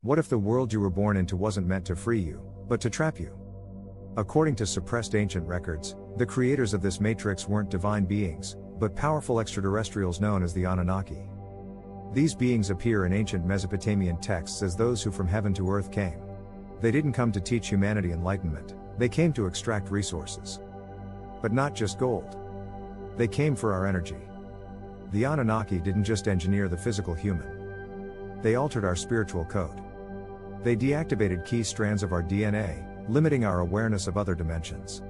What if the world you were born into wasn't meant to free you, but to trap you? According to suppressed ancient records, the creators of this matrix weren't divine beings, but powerful extraterrestrials known as the Anunnaki. These beings appear in ancient Mesopotamian texts as those who from heaven to earth came. They didn't come to teach humanity enlightenment, they came to extract resources. But not just gold. They came for our energy. The Anunnaki didn't just engineer the physical human. They altered our spiritual code. They deactivated key strands of our DNA, limiting our awareness of other dimensions.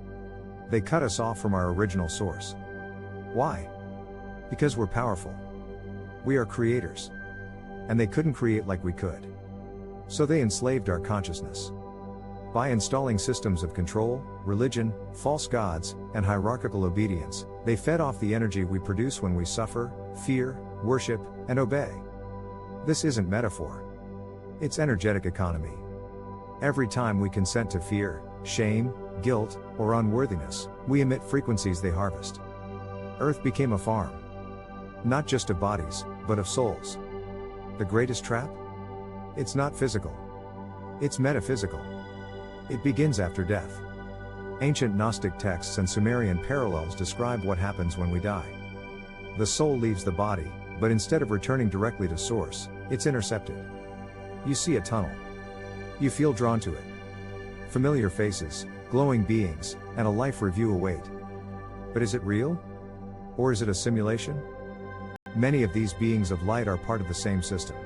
They cut us off from our original source. Why? Because we're powerful. We are creators. And they couldn't create like we could. So they enslaved our consciousness. By installing systems of control, religion, false gods, and hierarchical obedience, they fed off the energy we produce when we suffer, fear, worship, and obey. This isn't metaphor. It's energetic economy. Every time we consent to fear, shame, guilt, or unworthiness, we emit frequencies they harvest. Earth became a farm. Not just of bodies, but of souls. The greatest trap? It's not physical. It's metaphysical. It begins after death. Ancient Gnostic texts and Sumerian parallels describe what happens when we die. The soul leaves the body, but instead of returning directly to source, it's intercepted. You see a tunnel. You feel drawn to it. Familiar faces, glowing beings, and a life review await. But is it real? Or is it a simulation? Many of these beings of light are part of the same system.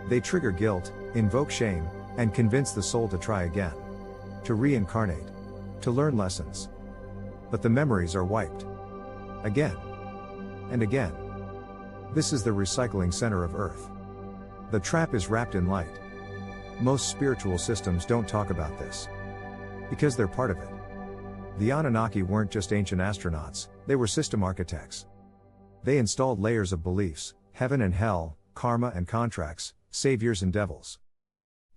They trigger guilt, invoke shame, and convince the soul to try again. To reincarnate. To learn lessons. But the memories are wiped. Again. And again. This is the recycling center of Earth. The trap is wrapped in light. Most spiritual systems don't talk about this. Because they're part of it. The Anunnaki weren't just ancient astronauts, they were system architects. They installed layers of beliefs, heaven and hell, karma and contracts, saviors and devils.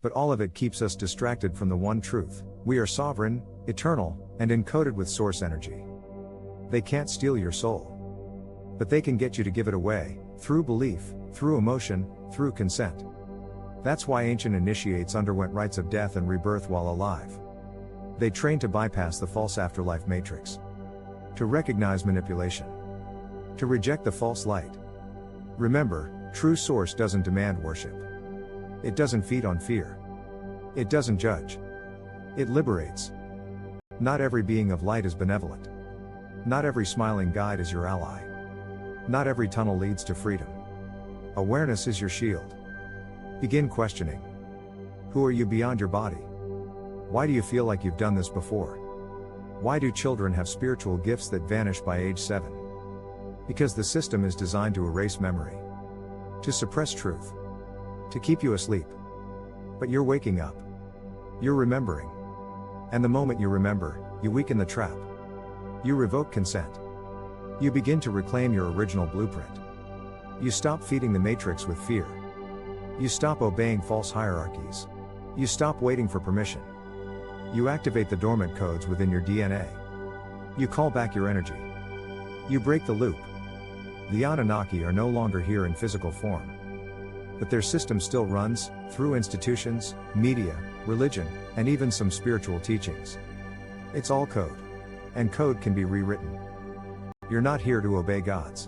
But all of it keeps us distracted from the one truth: we are sovereign, eternal, and encoded with source energy. They can't steal your soul. But they can get you to give it away, through belief, through emotion, through consent. That's why ancient initiates underwent rites of death and rebirth while alive. They trained to bypass the false afterlife matrix. To recognize manipulation. To reject the false light. Remember, true source doesn't demand worship. It doesn't feed on fear. It doesn't judge. It liberates. Not every being of light is benevolent. Not every smiling guide is your ally. Not every tunnel leads to freedom. Awareness is your shield. Begin questioning. Who are you beyond your body? Why do you feel like you've done this before? Why do children have spiritual gifts that vanish by age 7? Because the system is designed to erase memory. To suppress truth. To keep you asleep. But you're waking up. You're remembering. And the moment you remember, you weaken the trap. You revoke consent. You begin to reclaim your original blueprint. You stop feeding the matrix with fear. You stop obeying false hierarchies. You stop waiting for permission. You activate the dormant codes within your DNA. You call back your energy. You break the loop. The Anunnaki are no longer here in physical form. But their system still runs, through institutions, media, religion, and even some spiritual teachings. It's all code. And code can be rewritten. You're not here to obey gods.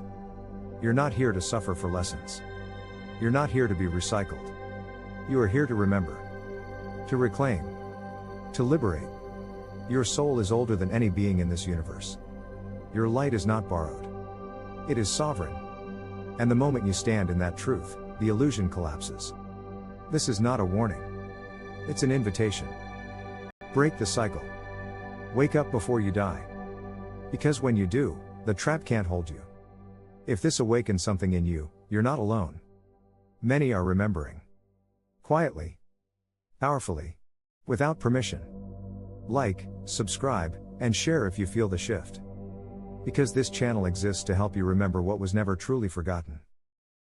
You're not here to suffer for lessons. You're not here to be recycled. You are here to remember. To reclaim. To liberate. Your soul is older than any being in this universe. Your light is not borrowed. It is sovereign. And the moment you stand in that truth, the illusion collapses. This is not a warning. It's an invitation. Break the cycle. Wake up before you die. Because when you do, the trap can't hold you. If this awakens something in you, you're not alone. Many are remembering. Quietly. Powerfully. Without permission. Like, subscribe, and share if you feel the shift. Because this channel exists to help you remember what was never truly forgotten.